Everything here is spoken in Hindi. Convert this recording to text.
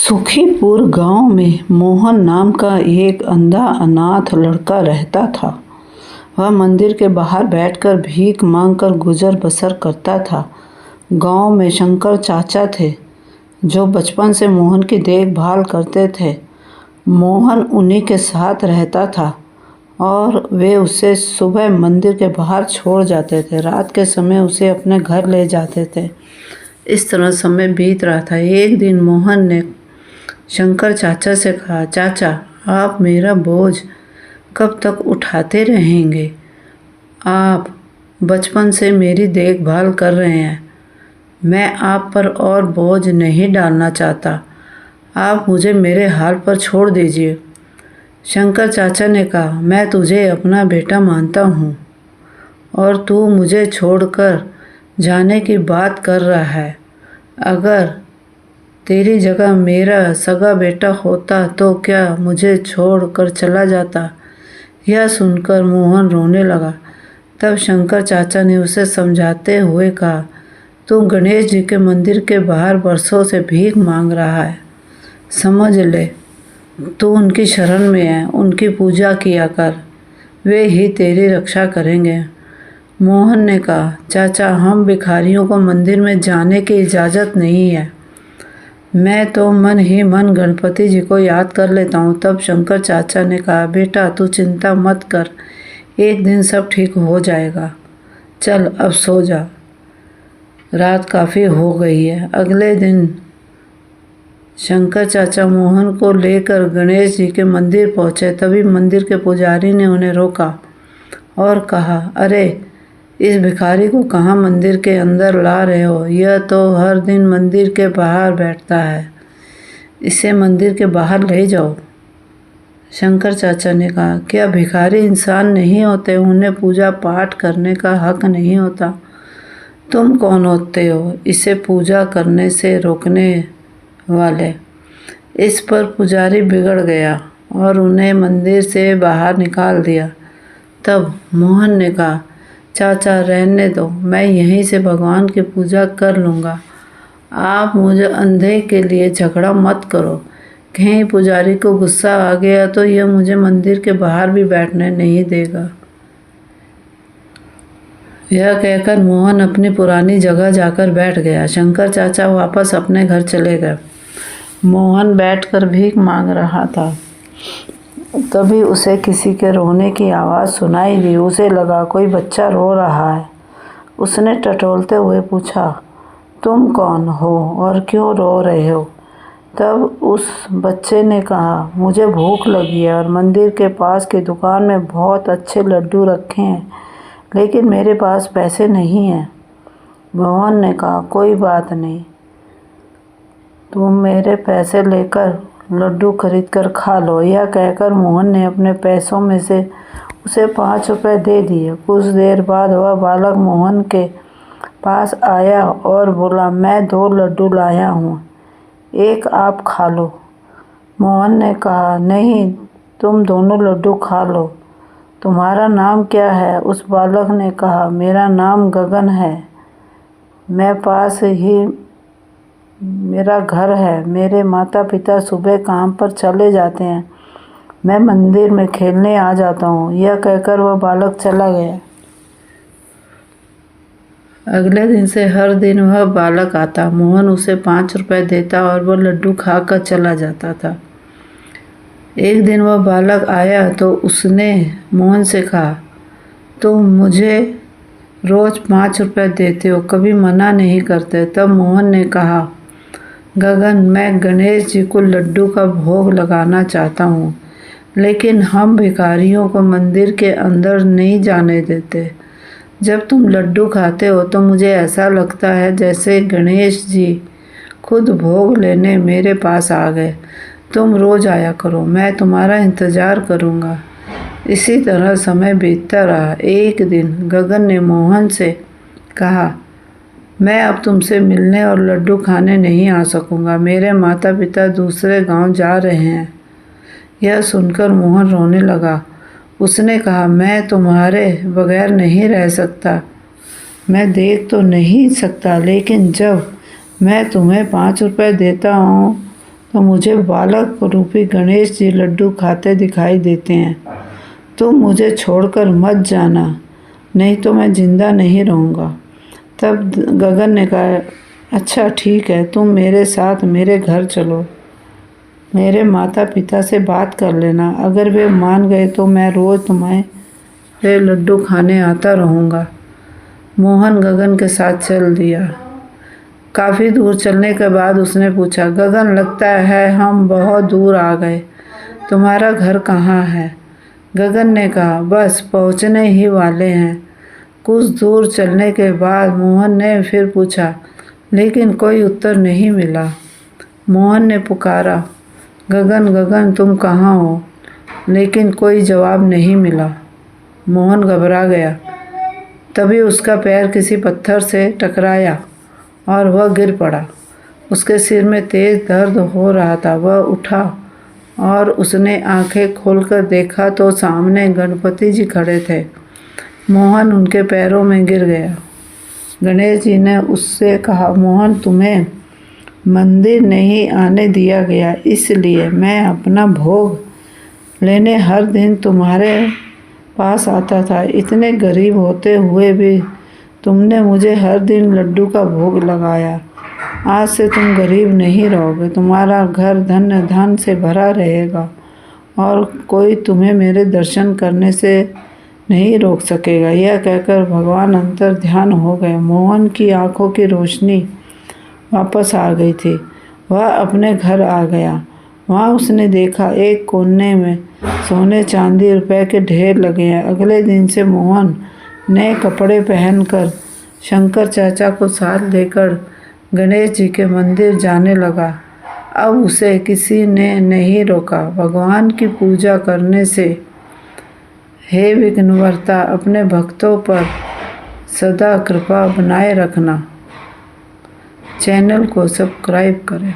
सुखीपुर गांव में मोहन नाम का एक अंधा अनाथ लड़का रहता था। वह मंदिर के बाहर बैठकर भीख मांगकर गुजर बसर करता था। गांव में शंकर चाचा थे जो बचपन से मोहन की देखभाल करते थे। मोहन उन्हीं के साथ रहता था और वे उसे सुबह मंदिर के बाहर छोड़ जाते थे। रात के समय उसे अपने घर ले जाते थे। इस तरह समय बीत रहा था। एक दिन मोहन ने शंकर चाचा से कहा, चाचा आप मेरा बोझ कब तक उठाते रहेंगे? आप बचपन से मेरी देखभाल कर रहे हैं। मैं आप पर और बोझ नहीं डालना चाहता। आप मुझे मेरे हाल पर छोड़ दीजिए। शंकर चाचा ने कहा, मैं तुझे अपना बेटा मानता हूँ और तू मुझे छोड़कर जाने की बात कर रहा है। अगर तेरी जगह मेरा सगा बेटा होता तो क्या मुझे छोड़कर चला जाता? यह सुनकर मोहन रोने लगा। तब शंकर चाचा ने उसे समझाते हुए कहा, तू गणेश जी के मंदिर के बाहर बरसों से भीख मांग रहा है। समझ ले, तू उनकी शरण में है। उनकी पूजा किया कर, वे ही तेरी रक्षा करेंगे। मोहन ने कहा, चाचा हम भिखारियों को मंदिर में जाने की इजाज़त नहीं है। मैं तो मन ही मन गणपति जी को याद कर लेता हूँ। तब शंकर चाचा ने कहा, बेटा तू चिंता मत कर, एक दिन सब ठीक हो जाएगा। चल अब सो जा, रात काफ़ी हो गई है। अगले दिन शंकर चाचा मोहन को लेकर गणेश जी के मंदिर पहुँचे। तभी मंदिर के पुजारी ने उन्हें रोका और कहा, अरे इस भिखारी को कहाँ मंदिर के अंदर ला रहे हो? यह तो हर दिन मंदिर के बाहर बैठता है। इसे मंदिर के बाहर ले जाओ। शंकर चाचा ने कहा, क्या भिखारी इंसान नहीं होते? उन्हें पूजा पाठ करने का हक नहीं होता? तुम कौन होते हो इसे पूजा करने से रोकने वाले? इस पर पुजारी बिगड़ गया और उन्हें मंदिर से बाहर निकाल दिया। तब मोहन ने कहा, चाचा रहने दो, मैं यहीं से भगवान की पूजा कर लूँगा। आप मुझे अंधे के लिए झगड़ा मत करो। कहीं पुजारी को गुस्सा आ गया तो यह मुझे मंदिर के बाहर भी बैठने नहीं देगा। यह कहकर मोहन अपनी पुरानी जगह जाकर बैठ गया। शंकर चाचा वापस अपने घर चले गए। मोहन बैठकर भीख मांग रहा था। तभी उसे किसी के रोने की आवाज़ सुनाई दी। उसे लगा कोई बच्चा रो रहा है। उसने टटोलते हुए पूछा, तुम कौन हो और क्यों रो रहे हो? तब उस बच्चे ने कहा, मुझे भूख लगी है और मंदिर के पास की दुकान में बहुत अच्छे लड्डू रखे हैं, लेकिन मेरे पास पैसे नहीं हैं। मोहन ने कहा, कोई बात नहीं, तुम मेरे पैसे लेकर लड्डू खरीद कर खा लो। यह कहकर मोहन ने अपने पैसों में से उसे 5 रुपए दे दिए। कुछ देर बाद वह बालक मोहन के पास आया और बोला, मैं 2 लड्डू लाया हूँ, एक आप खा लो। मोहन ने कहा, नहीं, तुम दोनों लड्डू खा लो। तुम्हारा नाम क्या है? उस बालक ने कहा, मेरा नाम गगन है। मैं पास ही मेरा घर है। मेरे माता पिता सुबह काम पर चले जाते हैं। मैं मंदिर में खेलने आ जाता हूँ। यह कहकर वह बालक चला गया। अगले दिन से हर दिन वह बालक आता। मोहन उसे 5 रुपए देता और वह लड्डू खाकर चला जाता था। एक दिन वह बालक आया तो उसने मोहन से कहा, तुम मुझे रोज़ 5 रुपए देते हो, कभी मना नहीं करते। तब मोहन ने कहा, गगन, मैं गणेश जी को लड्डू का भोग लगाना चाहता हूँ, लेकिन हम भिखारियों को मंदिर के अंदर नहीं जाने देते। जब तुम लड्डू खाते हो तो मुझे ऐसा लगता है जैसे गणेश जी खुद भोग लेने मेरे पास आ गए। तुम रोज़ आया करो, मैं तुम्हारा इंतज़ार करूँगा। इसी तरह समय बीतता रहा। एक दिन गगन ने मोहन से कहा, मैं अब तुमसे मिलने और लड्डू खाने नहीं आ सकूँगा। मेरे माता पिता दूसरे गांव जा रहे हैं। यह सुनकर मोहन रोने लगा। उसने कहा, मैं तुम्हारे बगैर नहीं रह सकता। मैं देख तो नहीं सकता, लेकिन जब मैं तुम्हें 5 रुपए देता हूँ तो मुझे बालक रूपी गणेश जी लड्डू खाते दिखाई देते हैं। तुम मुझे छोड़कर मत जाना, नहीं तो मैं जिंदा नहीं रहूँगा। तब गगन ने कहा, अच्छा ठीक है, तुम मेरे साथ मेरे घर चलो। मेरे माता पिता से बात कर लेना, अगर वे मान गए तो मैं रोज़ तुम्हारे लड्डू खाने आता रहूँगा। मोहन गगन के साथ चल दिया। काफ़ी दूर चलने के बाद उसने पूछा, गगन लगता है हम बहुत दूर आ गए, तुम्हारा घर कहाँ है? गगन ने कहा, बस पहुँचने ही वाले हैं। कुछ दूर चलने के बाद मोहन ने फिर पूछा, लेकिन कोई उत्तर नहीं मिला। मोहन ने पुकारा, गगन गगन तुम कहाँ हो? लेकिन कोई जवाब नहीं मिला। मोहन घबरा गया। तभी उसका पैर किसी पत्थर से टकराया और वह गिर पड़ा। उसके सिर में तेज दर्द हो रहा था। वह उठा और उसने आंखें खोलकर देखा तो सामने गणपति जी खड़े थे। मोहन उनके पैरों में गिर गया। गणेश जी ने उससे कहा, मोहन तुम्हें मंदिर नहीं आने दिया गया, इसलिए मैं अपना भोग लेने हर दिन तुम्हारे पास आता था। इतने गरीब होते हुए भी तुमने मुझे हर दिन लड्डू का भोग लगाया। आज से तुम गरीब नहीं रहोगे, तुम्हारा घर धन धन से भरा रहेगा और कोई तुम्हें मेरे दर्शन करने से नहीं रोक सकेगा। यह कहकर भगवान अंतर ध्यान हो गए। मोहन की आंखों की रोशनी वापस आ गई थी। वह अपने घर आ गया। वहाँ उसने देखा एक कोने में सोने चांदी रुपए के ढेर लगे हैं। अगले दिन से मोहन नए कपड़े पहनकर शंकर चाचा को साथ लेकर गणेश जी के मंदिर जाने लगा। अब उसे किसी ने नहीं रोका। भगवान की पूजा करने से हे विघ्नहर्ता, अपने भक्तों पर सदा कृपा बनाए रखना। चैनल को सब्सक्राइब करें।